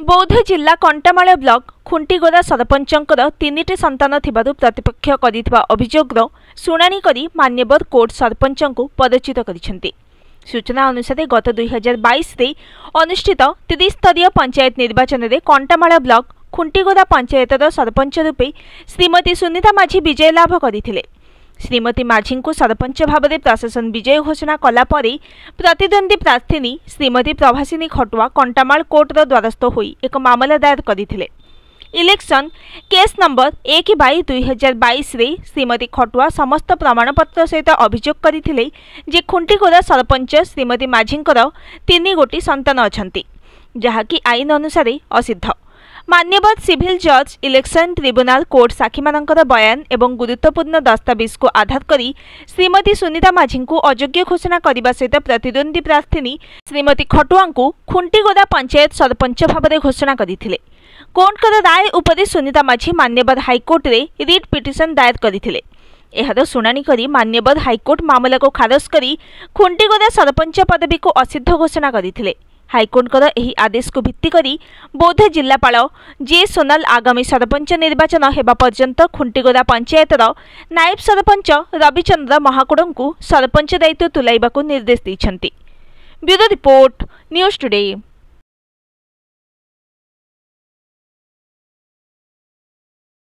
बौद्ध जिला कंटामाल ब्लॉक खुंटीगोदा सरपंचंकर 3टी संतान थिबारु प्रतिपक्ष करिथिबा अभियोगरो सुनानी करी मान्यवर कोर्ट सरपंचंकु पदच्युत करिसेंती। सूचना अनुसार गत 2022 रे अनुष्ठित 30 स्तरीय पंचायत निर्वाचन रे कंटामाल ब्लॉक खुंटीगोदा पंचायतर सरपंच रूपे श्रीमती सुनीता माझी विजय लाभ करथिले। श्रीमती माझी को सरपंच भाव में प्रशासन विजय घोषणा कला परे प्रतिद्वंदी प्रार्थी श्रीमती प्रभासिनी खटुआ कंटामाल कोर्टर द्वारस्थ होई एक मामला दायर करथिले। इलेक्शन केस नंबर 1/2022 रे श्रीमती खटुआ समस्त प्रमाणपत्र सहित अभियोग करथिले जे खुंटीगोदा सरपंच श्रीमती माझींकर 3 गोटी संतान अछंती, जहाकी आईन अनुसार असिद्ध। मान्यवर सिविल जज इलेक्शन ट्रिब्यूनल कोर्ट साक्षी मानकर बयान एवं गुरुत्वपूर्ण दस्तावेज को आधार करी श्रीमती सुनीता माझी को अयोग्य घोषणा करने सहित प्रतिद्वंदी प्रार्थी श्रीमती खटुआ को खुंटीगोदा पंचायत सरपंच भाव में घोषणा करथिले। कोर्टर राय उपरे सुनीता माझी मान्यवर हाईकोर्ट रे रिट पिटिशन दायर करथिले। एहार सुनानी करी मान्यवर हाईकोर्ट मामला को खारज करी खुंटीगोदा सरपंच पदवी को असिद्ध घोषणा करथिले। हाईकोर्टर एही आदेश को भित्ति करी बौद्ध जिलापाल जे सोनाल आगामी सरपंच निर्वाचन हेबा पर्यंत खुंटीगोदा पंचायतर नायब सरपंच रविचंद्र महाकुड़ को सरपंच दायित्व तुलाइबाकू निर्देश दैछंती। Bureau report news today.